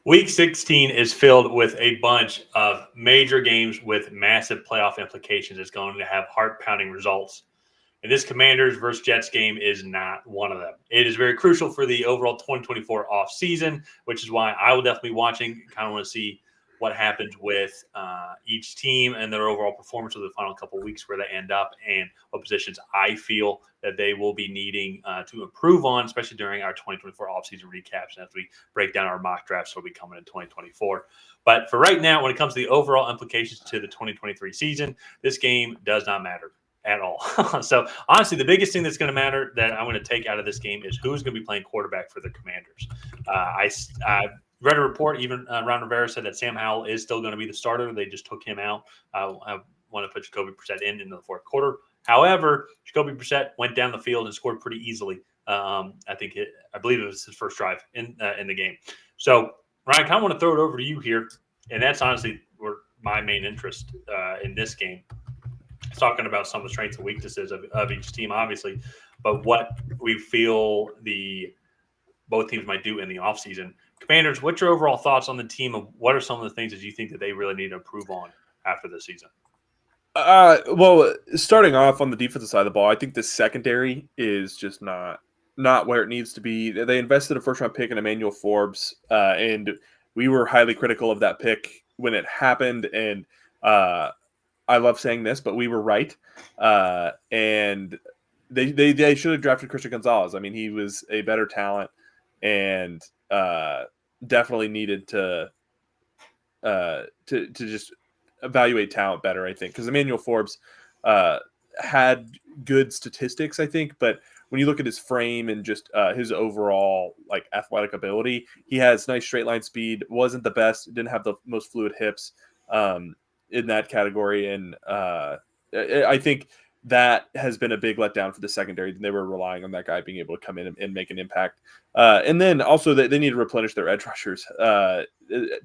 Week 16 is filled with a bunch of major games with massive playoff implications. It's going to have heart-pounding results. And this Commanders versus Jets game is not one of them. It is very crucial for the overall 2024 offseason, which is why I will definitely be watching. Kind of want to see what happens with each team and their overall performance over the final couple of weeks, where they end up, and what positions I feel that they will be needing to improve on, especially during our 2024 offseason recaps and as we break down our mock drafts that will be coming in 2024. But for right now, when it comes to the overall implications to the 2023 season, this game does not matter at all. So honestly, the biggest thing that's going to matter that I'm going to take out of this game is who's going to be playing quarterback for the Commanders. I read a report, even Ron Rivera said that Sam Howell is still going to be the starter. They just took him out. I want to put Jacoby Brissett in the fourth quarter. However, Jacoby Brissett went down the field and scored pretty easily. I believe it was his first drive in the game. So Ryan, I kind of want to throw it over to you here, and that's honestly where my main interest in this game. Talking about some of the strengths and weaknesses of each team, obviously, but what we feel both teams might do in the offseason. Commanders, what's your overall thoughts on the team, and what are some of the things that you think that they really need to improve on after this season? Well, starting off on the defensive side of the ball, I think the secondary is just not where it needs to be. They invested a first-round pick in Emmanuel Forbes, and we were highly critical of that pick when it happened, and I love saying this, but we were right. And they should have drafted Christian Gonzalez. I mean, he was a better talent and definitely needed to just evaluate talent better, I think, because Emmanuel Forbes had good statistics, I think, but when you look at his frame and just his overall like athletic ability, he has nice straight line speed, wasn't the best, didn't have the most fluid hips in that category, and I think that has been a big letdown for the secondary. They were relying on that guy being able to come in and make an impact. And then also they need to replenish their edge rushers.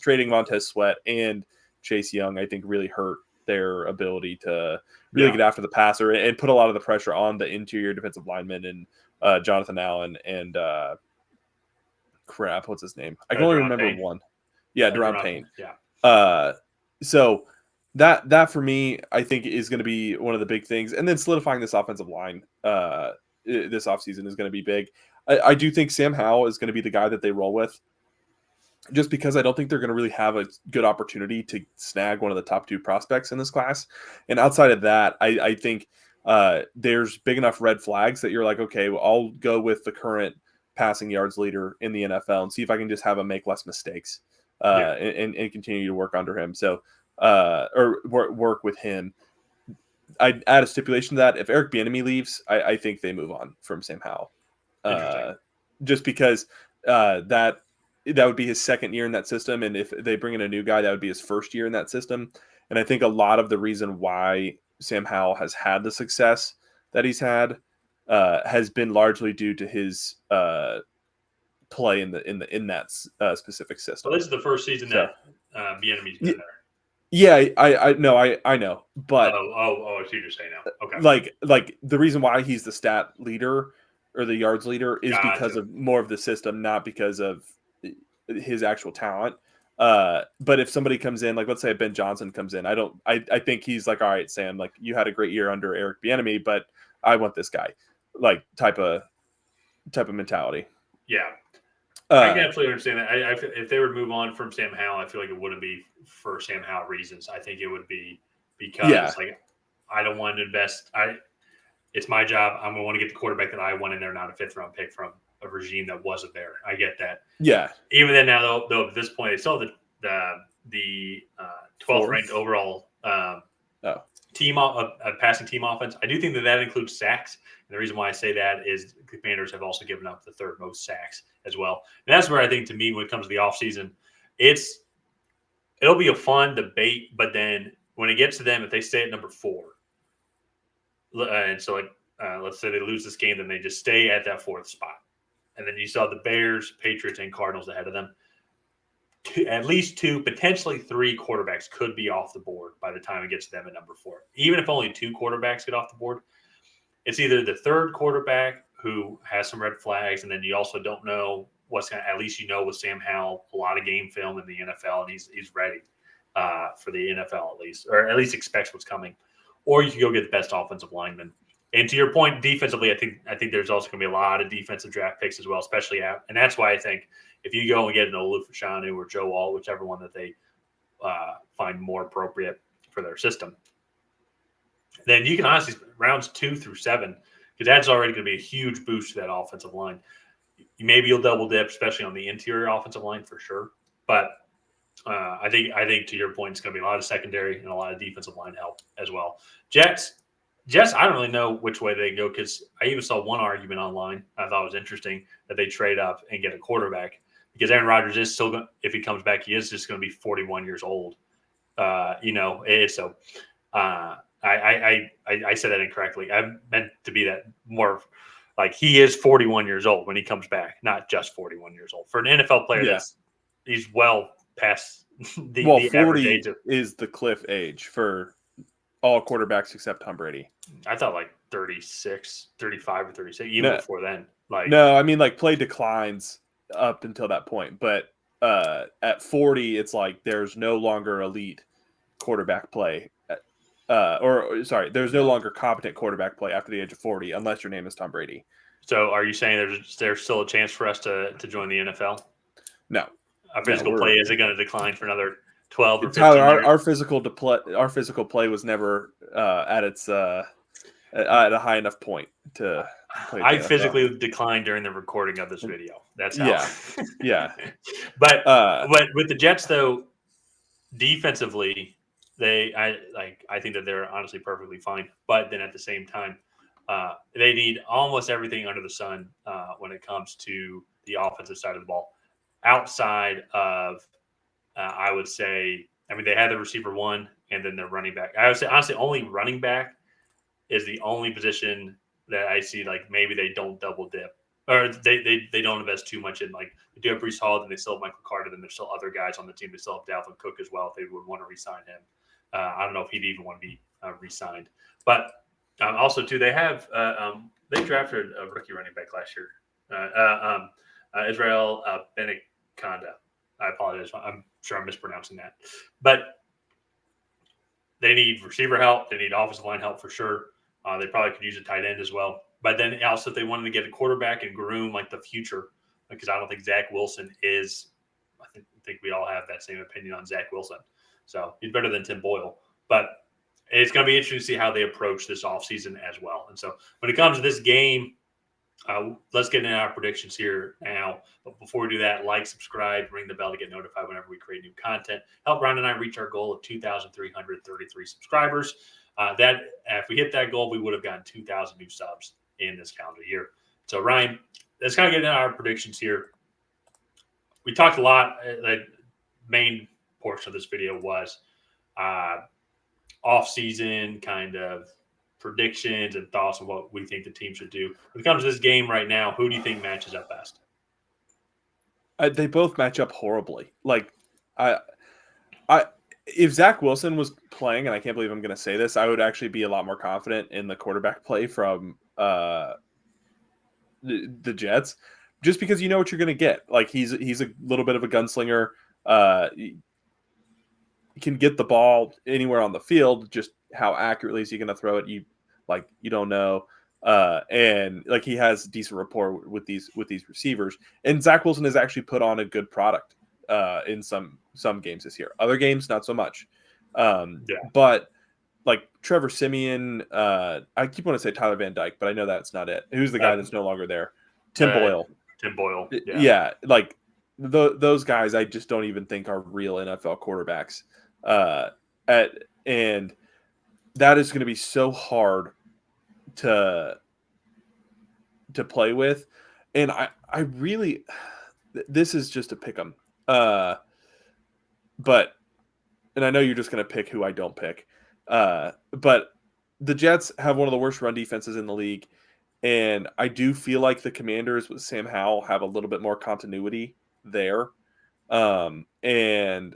Trading Montez Sweat and Chase Young, I think, really hurt their ability to really get after the passer and put a lot of the pressure on the interior defensive linemen and Jonathan Allen and what's his name? I can only remember Payne. one. Yeah, Deron Payne. Yeah. So that for me, I think is going to be one of the big things. And then solidifying this offensive line this offseason is going to be big. I do think Sam Howell is going to be the guy that they roll with, just because I don't think they're going to really have a good opportunity to snag one of the top two prospects in this class. And outside of that, I think there's big enough red flags that you're like, okay, well, I'll go with the current passing yards leader in the NFL and see if I can just have him make less mistakes and continue to work under him. So, or work with him. I'd add a stipulation to that if Eric Bieniemy leaves, I think they move on from Sam Howell. Just because that would be his second year in that system, and if they bring in a new guy, that would be his first year in that system. And I think a lot of the reason why Sam Howell has had the success that he's had has been largely due to his play in that specific system. Well, this is the first season that Bieniemy's been there. Yeah, I know, but I see what you're saying now. Okay, like the reason why he's the stat leader or the yards leader is because of more of the system, not because of his actual talent. But if somebody comes in, like let's say Ben Johnson comes in, I think he's like, all right, Sam, like you had a great year under Eric Bieniemy, but I want this guy, like type of mentality. Yeah. I can absolutely understand that. If they were to move on from Sam Howell, I feel like it wouldn't be for Sam Howell reasons. I think it would be because like I don't want to invest. It's my job. I'm going to want to get the quarterback that I want in there, not a fifth-round pick from a regime that wasn't there. I get that. Yeah. Even then, now though, at this point, they still have the 12th ranked overall passing team offense. I do think that includes sacks. And the reason why I say that is the Commanders have also given up the third most sacks as well. And that's where I think, to me, when it comes to the offseason, it'll be a fun debate. But then when it gets to them, if they stay at number 4, and so let's say they lose this game, then they just stay at that 4th spot. And then you saw the Bears, Patriots, and Cardinals ahead of them. At least 2, potentially 3 quarterbacks could be off the board by the time it gets to them at number 4. Even if only 2 quarterbacks get off the board, it's either the third quarterback who has some red flags, and then you also don't know what's going to, at least with Sam Howell, a lot of game film in the NFL, and he's ready for the NFL at least, or at least expects what's coming. Or you can go get the best offensive lineman. And to your point, defensively, I think there's also going to be a lot of defensive draft picks as well, especially and that's why I think if you go and get an Olufashanu or Joe Alt, whichever one that they find more appropriate for their system, then you can honestly rounds 2 through 7, because that's already going to be a huge boost to that offensive line. Maybe you'll double dip, especially on the interior offensive line for sure. But I think to your point, it's going to be a lot of secondary and a lot of defensive line help as well. Jets, I don't really know which way they go, because I even saw one argument online I thought was interesting, that they trade up and get a quarterback, because Aaron Rodgers is still going, if he comes back, he is just going to be 41 years old. I said that incorrectly. I meant to be that more like he is 41 years old when he comes back, not just 41 years old. For an NFL player, he's well past the 40 average age is the cliff age for all quarterbacks except Tom Brady. I thought like 36, 35 or 36, even before then. No, I mean like play declines up until that point, but at 40, it's like there's no longer elite quarterback play. There's no longer competent quarterback play after the age of 40, unless your name is Tom Brady. So are you saying there's still a chance for us to join the NFL? No. Our physical play isn't going to decline for another 12 or 15 Tyler, years? our physical play was never at a high enough point to play. I physically declined during the recording of this video. That's how. Yeah. But with the Jets, though, defensively, I think that they're honestly perfectly fine. But then at the same time, they need almost everything under the sun when it comes to the offensive side of the ball. Outside of, I would say, they had the receiver one and then the running back. I would say, honestly, only running back is the only position that I see like maybe they don't double dip, or they don't invest too much in. Like they do have Breece Hall, then they still have Michael Carter, then there's still other guys on the team. They still have Dalvin Cook as well if they would want to re-sign him. I don't know if he'd even want to be re-signed. But also, too, they have they drafted a rookie running back last year, Israel Beneconda. I apologize. I'm sure I'm mispronouncing that. But they need receiver help. They need offensive line help for sure. They probably could use a tight end as well. But then also, if they wanted to get a quarterback and groom like the future, because I don't think Zach Wilson is. I think we all have that same opinion on Zach Wilson. So he's better than Tim Boyle. But it's going to be interesting to see how they approach this offseason as well. And so when it comes to this game, let's get into our predictions here now. But before we do that, like, subscribe, ring the bell to get notified whenever we create new content. Help Ryan and I reach our goal of 2,333 subscribers. That if we hit that goal, we would have gotten 2,000 new subs in this calendar year. So Ryan, let's kind of get into our predictions here. We talked a lot. The main portion of this video was off-season kind of predictions and thoughts on what we think the team should do. When it comes to this game right now, who do you think matches up best? They both match up horribly. Like, if Zach Wilson was playing, and I can't believe I'm going to say this, I would actually be a lot more confident in the quarterback play from the Jets, just because you know what you're going to get. Like, he's a little bit of a gunslinger. He can get the ball anywhere on the field. Just how accurately is he going to throw it? You don't know. And like he has decent rapport with these receivers. And Zach Wilson has actually put on a good product in some games this year. Other games, not so much. But like Trevor Siemian, I keep wanting to say Tyler Van Dyke, but I know that's not it. Who's the guy that's no longer there? Tim Boyle. Tim Boyle. Yeah, like those guys, I just don't even think are real NFL quarterbacks. And that is going to be so hard to play with. And I really, this is just a pick 'em. And I know you're just going to pick who I don't pick. But the Jets have one of the worst run defenses in the league. And I do feel like the Commanders with Sam Howell have a little bit more continuity there. And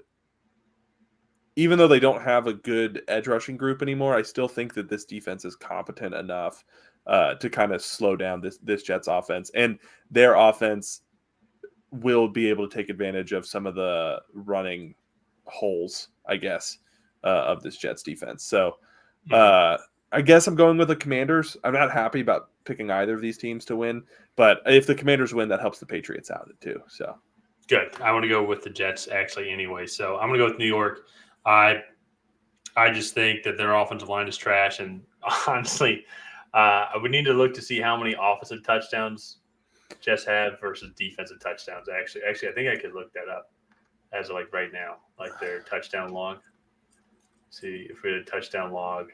even though they don't have a good edge rushing group anymore, I still think that this defense is competent enough to kind of slow down this Jets offense. And their offense will be able to take advantage of some of the running holes, I guess, of this Jets defense. So I guess I'm going with the Commanders. I'm not happy about picking either of these teams to win, but if the Commanders win, that helps the Patriots out too. So good. I want to go with the Jets actually anyway. So I'm going to go with New York. I just think that their offensive line is trash, and honestly, we need to look to see how many offensive touchdowns Jets have versus defensive touchdowns. Actually, I think I could look that up as of like right now, like their touchdown log. See if we had a touchdown log.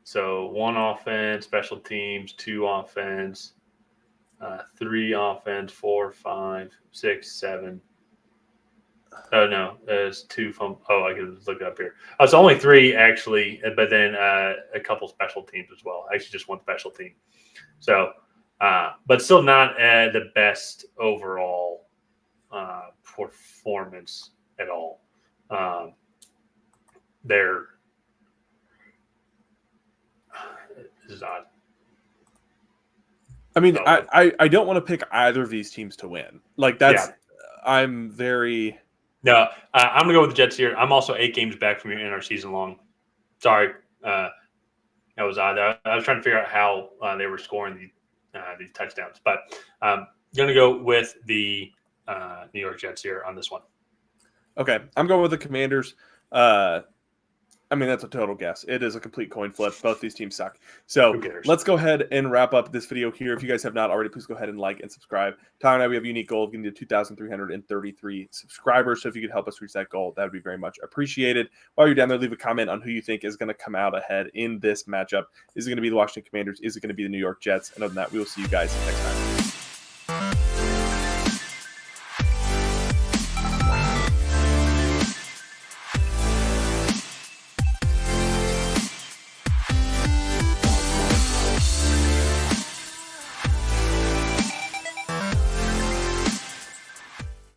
So 1 offense, special teams, 2 offense, 3 offense, 4, 5, 6, 7. Oh no, there's 2 from. Oh, I can look it up here. Oh, it's only 3 actually, but then a couple special teams as well. Actually, just 1 special team. So, but still not the best overall performance at all. They're this is odd. I mean, I don't want to pick either of these teams to win. Like that's I'm very. No, I'm gonna go with the Jets here. I'm also 8 games back from in our season long. Sorry, that was odd. I was trying to figure out how they were scoring these touchdowns, but I'm gonna go with the New York Jets here on this one. Okay, I'm going with the Commanders. I mean, that's a total guess. It is a complete coin flip. Both these teams suck. So let's go ahead and wrap up this video here. If you guys have not already, please go ahead and like and subscribe. Tyler and I, we have a unique goal of getting to 2,333 subscribers. So if you could help us reach that goal, that would be very much appreciated. While you're down there, leave a comment on who you think is going to come out ahead in this matchup. Is it going to be the Washington Commanders? Is it going to be the New York Jets? And other than that, we will see you guys next time.